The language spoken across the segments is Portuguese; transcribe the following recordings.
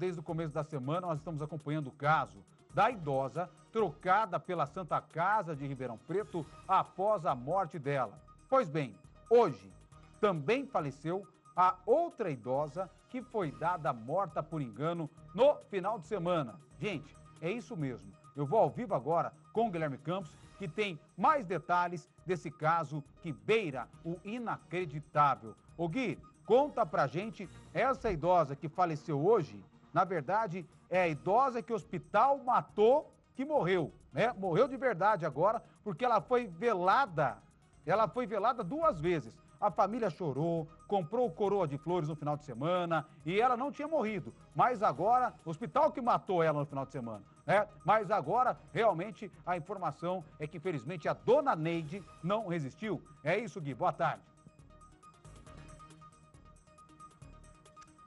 desde o começo da semana, nós estamos acompanhando o caso da idosa trocada pela Santa Casa de Ribeirão Preto após a morte dela. Pois bem, hoje também faleceu a outra idosa que foi dada morta por engano no final de semana. Gente, é isso mesmo. Eu vou ao vivo agora com o Guilherme Campos, que tem mais detalhes desse caso que beira o inacreditável. Ô Gui, conta pra gente, essa idosa que faleceu hoje, na verdade, é a idosa que o hospital matou, que morreu, né? Morreu de verdade agora, porque ela foi velada 2 vezes. A família chorou, comprou coroa de flores no final de semana e ela não tinha morrido. Mas agora, o hospital que matou ela no final de semana, né? Mas agora, realmente, a informação é que, infelizmente, a dona Neide não resistiu. É isso, Gui. Boa tarde.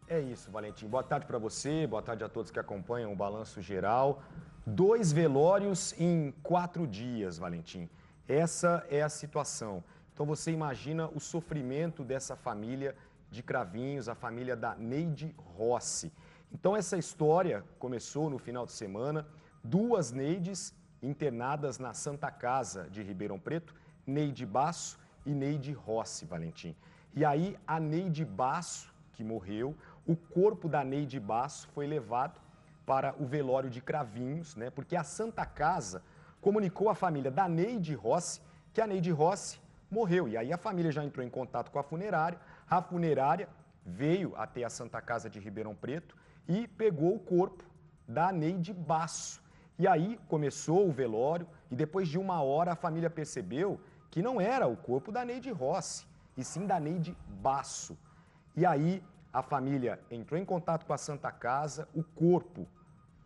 É isso, Valentim. Boa tarde para você, boa tarde a todos que acompanham o Balanço Geral. 2 velórios em 4 dias, Valentim. Essa é a situação. Então você imagina o sofrimento dessa família de Cravinhos, a família da Neide Rossi. Então essa história começou no final de semana, 2 Neides internadas na Santa Casa de Ribeirão Preto, Neide Basso e Neide Rossi, Valentim. E aí a Neide Basso, que morreu, o corpo da Neide Basso foi levado para o velório de Cravinhos, né? Porque a Santa Casa comunicou à família da Neide Rossi que a Neide Rossi morreu. E aí a família já entrou em contato com a funerária veio até a Santa Casa de Ribeirão Preto e pegou o corpo da Neide Basso. E aí começou o velório e depois de 1 hora a família percebeu que não era o corpo da Neide Rossi, e sim da Neide Basso. E aí a família entrou em contato com a Santa Casa, o corpo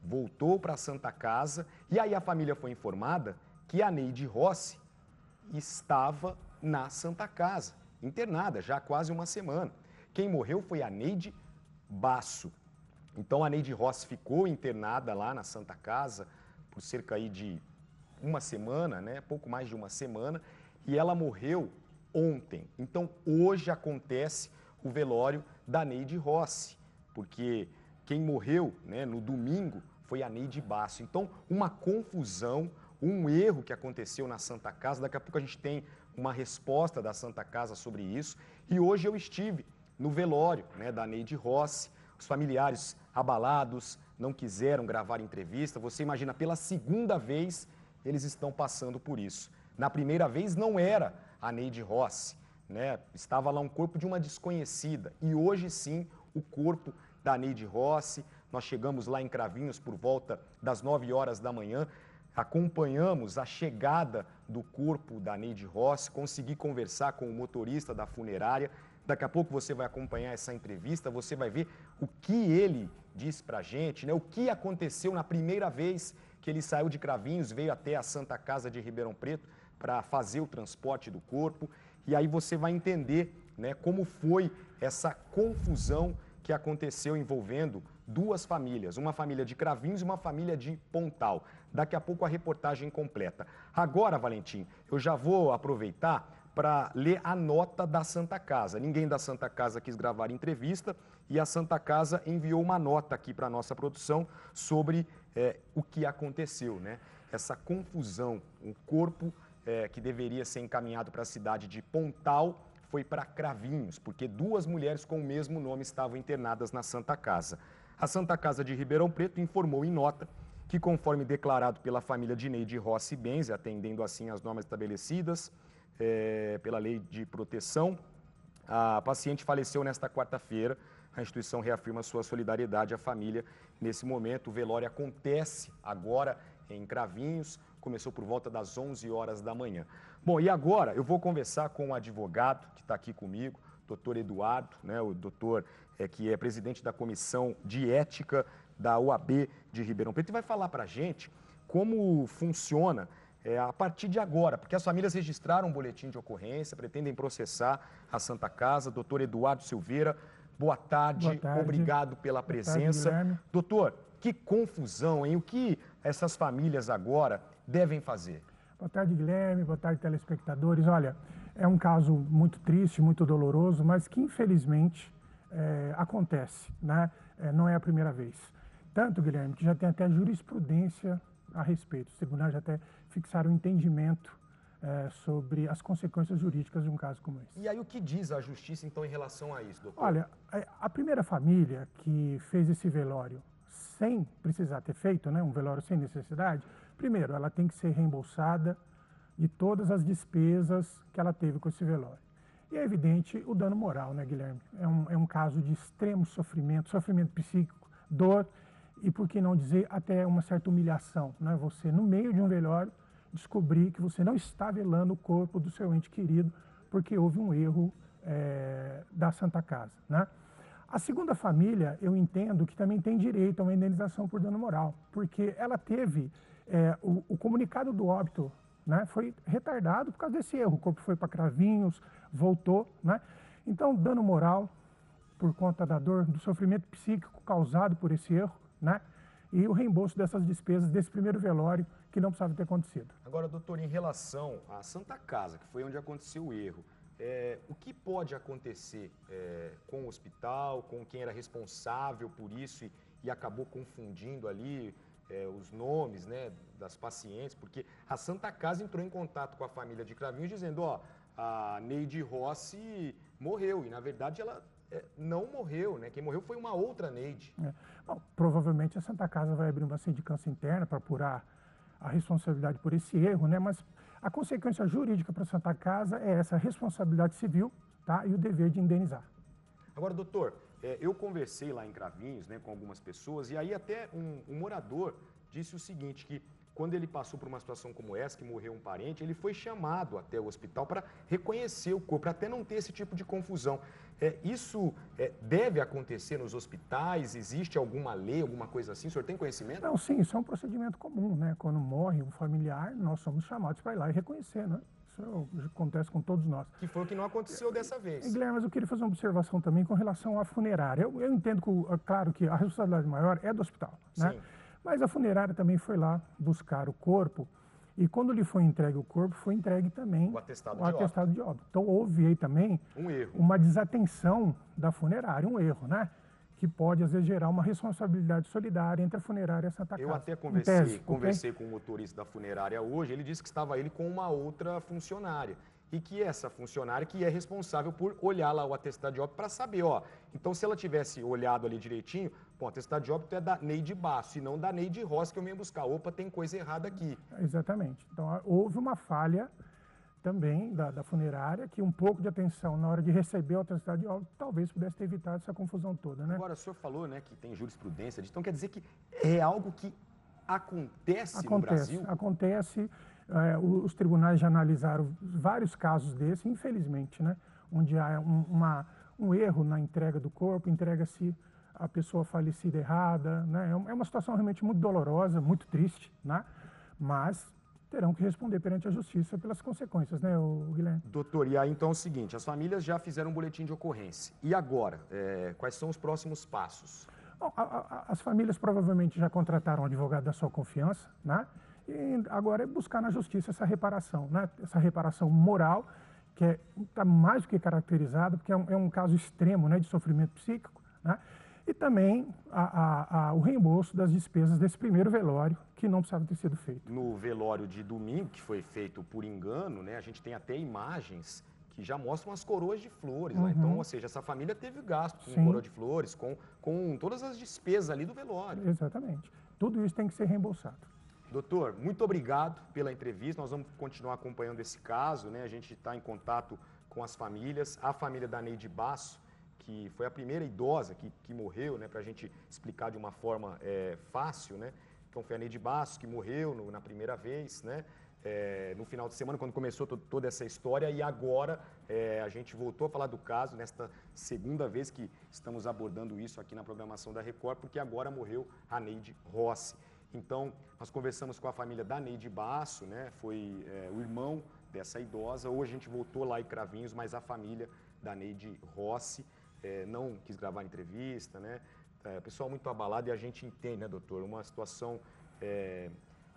voltou para a Santa Casa e aí a família foi informada que a Neide Rossi estava na Santa Casa, internada já há quase 1 semana. Quem morreu foi a Neide Basso. Então a Neide Rossi ficou internada lá na Santa Casa por cerca aí de 1 semana, né? Pouco mais de 1 semana, e ela morreu ontem. Então hoje acontece o velório da Neide Rossi, porque quem morreu, né, no domingo foi a Neide Basso. Então uma confusão, um erro que aconteceu na Santa Casa. Daqui a pouco a gente tem uma resposta da Santa Casa sobre isso. E hoje eu estive no velório, né, da Neide Rossi. Os familiares abalados, não quiseram gravar entrevista. Você imagina, pela 2ª vez eles estão passando por isso. Na primeira vez não era a Neide Rossi, né? Estava lá um corpo de uma desconhecida. E hoje sim, o corpo da Neide Rossi. Nós chegamos lá em Cravinhos por volta das 9 horas da manhã. Acompanhamos a chegada do corpo da Neide Rossi, consegui conversar com o motorista da funerária. Daqui a pouco você vai acompanhar essa entrevista, você vai ver o que ele disse pra gente, né? O que aconteceu na primeira vez que ele saiu de Cravinhos, veio até a Santa Casa de Ribeirão Preto para fazer o transporte do corpo. E aí você vai entender, né, como foi essa confusão que aconteceu envolvendo 2 famílias, uma família de Cravinhos e uma família de Pontal. Daqui a pouco a reportagem completa. Agora, Valentim, eu já vou aproveitar para ler a nota da Santa Casa. Ninguém da Santa Casa quis gravar entrevista e a Santa Casa enviou uma nota aqui para a nossa produção sobre o que aconteceu, né? Essa confusão, um corpo que deveria ser encaminhado para a cidade de Pontal foi para Cravinhos, porque 2 mulheres com o mesmo nome estavam internadas na Santa Casa. A Santa Casa de Ribeirão Preto informou em nota que, conforme declarado pela família de Neide Rossi Benzi, atendendo assim às normas estabelecidas pela Lei de Proteção, a paciente faleceu nesta quarta-feira. A instituição reafirma sua solidariedade à família nesse momento. O velório acontece agora em Cravinhos, começou por volta das 11 horas da manhã. Bom, e agora eu vou conversar com o advogado que está aqui comigo, doutor Eduardo, né, o doutor que é presidente da Comissão de Ética da OAB de Ribeirão Preto, e vai falar para a gente como funciona a partir de agora, porque as famílias registraram um boletim de ocorrência, pretendem processar a Santa Casa. Doutor Eduardo Silveira, boa tarde, obrigado pela presença. Boa tarde, doutor, que confusão, hein? O que essas famílias agora devem fazer? Boa tarde, Guilherme, boa tarde, telespectadores. Olha, é um caso muito triste, muito doloroso, mas que infelizmente acontece, né? Não é a primeira vez. Tanto, Guilherme, que já tem até jurisprudência a respeito. Os tribunais já até fixaram um entendimento sobre as consequências jurídicas de um caso como esse. E aí o que diz a justiça, então, em relação a isso, doutor? Olha, a primeira família que fez esse velório sem precisar ter feito, né, um velório sem necessidade, primeiro, ela tem que ser reembolsada de todas as despesas que ela teve com esse velório. E é evidente o dano moral, né, Guilherme? É um caso de extremo sofrimento, sofrimento psíquico, dor e, por que não dizer, até uma certa humilhação, né? Você, no meio de um velório, descobrir que você não está velando o corpo do seu ente querido porque houve um erro da Santa Casa, né? A segunda família, eu entendo que também tem direito a uma indenização por dano moral, porque ela teve o comunicado do óbito, né, foi retardado por causa desse erro. O corpo foi para Cravinhos, voltou, né? Então, dano moral por conta da dor, do sofrimento psíquico causado por esse erro, né? E o reembolso dessas despesas desse primeiro velório que não precisava ter acontecido. Agora, doutor, em relação à Santa Casa, que foi onde aconteceu o erro, o que pode acontecer com o hospital, com quem era responsável por isso e acabou confundindo ali os nomes, né, das pacientes? Porque a Santa Casa entrou em contato com a família de Cravinhos dizendo, ó, a Neide Rossi morreu e, na verdade, ela não morreu, né? Quem morreu foi uma outra Neide. Bom, provavelmente a Santa Casa vai abrir uma sindicância interna para apurar a responsabilidade por esse erro, né? Mas a consequência jurídica para a Santa Casa é essa responsabilidade civil, tá? E o dever de indenizar. Agora, doutor, eu conversei lá em Cravinhos, né, com algumas pessoas e aí até um morador disse o seguinte, que quando ele passou por uma situação como essa, que morreu um parente, ele foi chamado até o hospital para reconhecer o corpo, para até não ter esse tipo de confusão. Isso deve acontecer nos hospitais? Existe alguma lei, alguma coisa assim? O senhor tem conhecimento? Não, sim, isso é um procedimento comum, né? Quando morre um familiar, nós somos chamados para ir lá e reconhecer, né? Isso acontece com todos nós. Que foi o que não aconteceu dessa vez. Guilherme, mas eu queria fazer uma observação também com relação à funerária. Eu entendo, claro, que a responsabilidade maior é do hospital, né? Sim. Mas a funerária também foi lá buscar o corpo e quando lhe foi entregue o corpo, foi entregue também O atestado de óbito. Então houve aí também um erro. uma desatenção da funerária, um erro, né? Que pode, às vezes, gerar uma responsabilidade solidária entre a funerária e a Santa Casa. Eu até conversei com o motorista da funerária hoje, ele disse que estava ele com uma outra funcionária. E que essa funcionária que é responsável por olhar lá o atestado de óbito para saber, ó, então se ela tivesse olhado ali direitinho, bom, o atestado de óbito é da Neide Basso e não da Neide Rossi que eu venho buscar. Opa, tem coisa errada aqui. Exatamente. Então houve uma falha também da funerária, que um pouco de atenção na hora de receber o atestado de óbito talvez pudesse ter evitado essa confusão toda, né? Agora, o senhor falou, né, que tem jurisprudência, então quer dizer que é algo que acontece no Brasil? Acontece. Os tribunais já analisaram vários casos desses, infelizmente, né? Onde há um erro na entrega do corpo, entrega-se a pessoa falecida errada, né? É uma situação realmente muito dolorosa, muito triste, né? Mas terão que responder perante a justiça pelas consequências, né, Guilherme? Doutor, e aí então é o seguinte, as famílias já fizeram um boletim de ocorrência. E agora, quais são os próximos passos? Bom, as famílias provavelmente já contrataram um advogado da sua confiança, né? E agora é buscar na justiça essa reparação, né? Essa reparação moral, que está mais do que caracterizada, porque é um caso extremo, né, de sofrimento psíquico, né? E também o reembolso das despesas desse primeiro velório, que não precisava ter sido feito. No velório de domingo, que foi feito por engano, né, a gente tem até imagens que já mostram as coroas de flores lá. Então, ou seja, essa família teve gasto com coroa de flores, com todas as despesas ali do velório. Exatamente. Tudo isso tem que ser reembolsado. Doutor, muito obrigado pela entrevista. Nós vamos continuar acompanhando esse caso, né? A gente está em contato com as famílias. A família da Neide Basso, que foi a primeira idosa que morreu, né? Para a gente explicar de uma forma fácil, né? Então, foi a Neide Basso que morreu na primeira vez, né? No final de semana, quando começou toda essa história, e agora a gente voltou a falar do caso, nesta segunda vez que estamos abordando isso aqui na programação da Record, porque agora morreu a Neide Rossi. Então, nós conversamos com a família da Neide Basso, né? Foi o irmão dessa idosa. Hoje a gente voltou lá em Cravinhos, mas a família da Neide Rossi não quis gravar entrevista, né? O pessoal muito abalado e a gente entende, né, doutor? Uma situação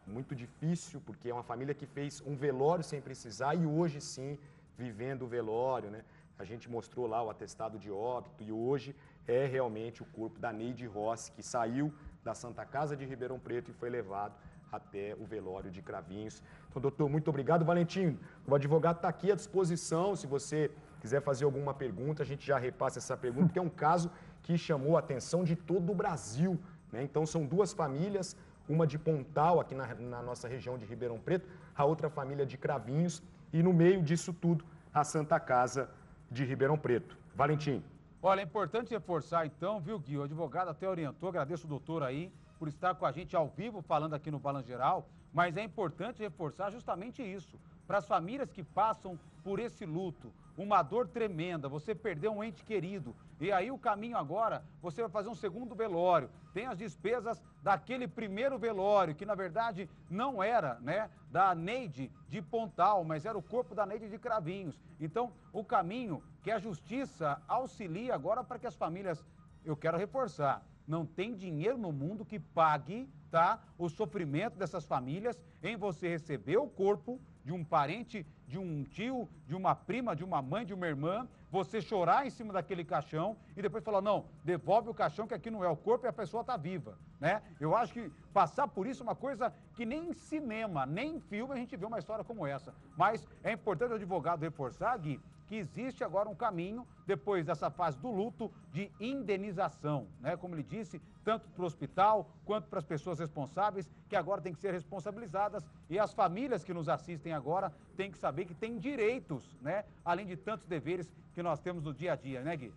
muito difícil, porque é uma família que fez um velório sem precisar e hoje sim, vivendo o velório, né? A gente mostrou lá o atestado de óbito e hoje é realmente o corpo da Neide Rossi, que saiu da Santa Casa de Ribeirão Preto e foi levado até o velório de Cravinhos. Então, doutor, muito obrigado. Valentim, o advogado está aqui à disposição. Se você quiser fazer alguma pergunta, a gente já repassa essa pergunta, porque é um caso que chamou a atenção de todo o Brasil, né? Então, são duas famílias, uma de Pontal, aqui na nossa região de Ribeirão Preto, a outra família de Cravinhos, e no meio disso tudo, a Santa Casa de Ribeirão Preto. Valentim. Olha, é importante reforçar então, viu, Gui? O advogado até orientou, agradeço o doutor aí por estar com a gente ao vivo falando aqui no Balanço Geral, mas é importante reforçar justamente isso, para as famílias que passam por esse luto, uma dor tremenda, você perdeu um ente querido, e aí o caminho agora, você vai fazer um segundo velório, tem as despesas daquele primeiro velório, que na verdade não era, né, da Neide de Pontal, mas era o corpo da Neide de Cravinhos. Então, o caminho que a justiça auxilia agora para que as famílias, eu quero reforçar, não tem dinheiro no mundo que pague, tá, o sofrimento dessas famílias em você receber o corpo de um parente, de um tio, de uma prima, de uma mãe, de uma irmã, você chorar em cima daquele caixão e depois falar, não, devolve o caixão que aqui não é o corpo e a pessoa está viva, né? Eu acho que passar por isso é uma coisa que nem em cinema, nem em filme a gente vê uma história como essa. Mas é importante o advogado reforçar, Gui, que existe agora um caminho, depois dessa fase do luto, de indenização, né? Como ele disse, tanto para o hospital quanto para as pessoas responsáveis, que agora têm que ser responsabilizadas, e as famílias que nos assistem agora têm que saber que têm direitos, né? Além de tantos deveres que nós temos no dia a dia, né, Gui?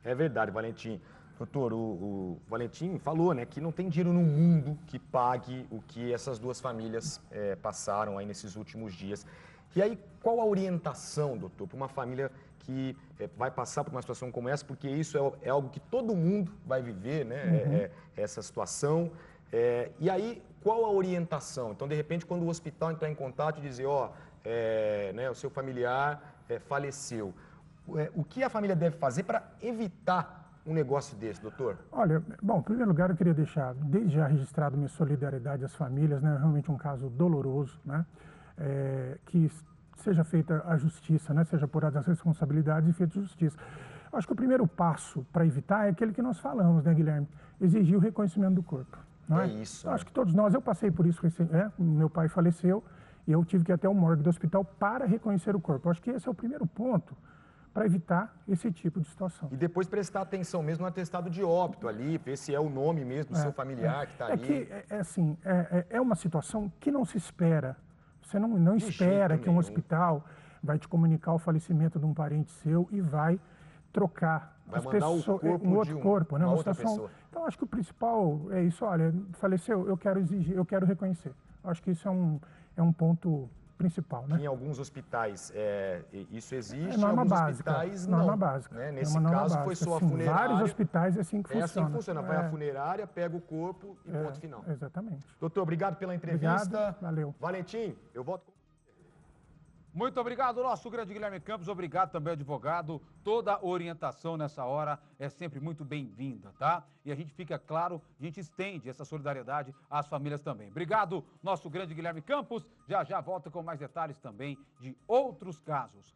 É verdade, Valentim. Doutor, o Valentim falou, né, que não tem dinheiro no mundo que pague o que essas duas famílias passaram aí nesses últimos dias. E aí, qual a orientação, doutor, para uma família que vai passar por uma situação como essa? Porque isso é algo que todo mundo vai viver, né, essa situação. E aí, qual a orientação? Então, de repente, quando o hospital entrar em contato e dizer, né, o seu familiar faleceu, o que a família deve fazer para evitar um negócio desse, doutor? Olha, bom, em primeiro lugar eu queria deixar desde já registrado minha solidariedade às famílias, né? Realmente um caso doloroso, né? Que seja feita a justiça, né? Seja apuradas as responsabilidades e feita justiça. Acho que o primeiro passo para evitar é aquele que nós falamos, né, Guilherme? Exigir o reconhecimento do corpo, não é? Isso. Acho que todos nós, eu passei por isso, meu pai faleceu e eu tive que ir até o morgue do hospital para reconhecer o corpo. Acho que esse é o primeiro ponto para evitar esse tipo de situação. E depois prestar atenção mesmo no atestado de óbito ali, ver se é o nome mesmo do seu familiar que está ali. É uma situação que não se espera. Você não espera que um hospital vai te comunicar o falecimento de um parente seu e vai trocar vai mandar o corpo um outro corpo, né? Uma outra pessoa. Então, acho que o principal é isso, olha, faleceu, eu quero exigir, eu quero reconhecer. Acho que isso é um ponto principal, né? Em alguns hospitais isso existe, em alguns hospitais não. Norma básica. Né? Nesse caso foi só a funerária. Vários hospitais é assim que funciona. É assim que funciona, vai à funerária, pega o corpo e ponto final. Exatamente. Doutor, obrigado pela entrevista. Obrigado, valeu. Valentim, eu volto com... Muito obrigado, nosso grande Guilherme Campos. Obrigado também, advogado. Toda orientação nessa hora é sempre muito bem-vinda, tá? E a gente fica claro, a gente estende essa solidariedade às famílias também. Obrigado, nosso grande Guilherme Campos. Já volta com mais detalhes também de outros casos.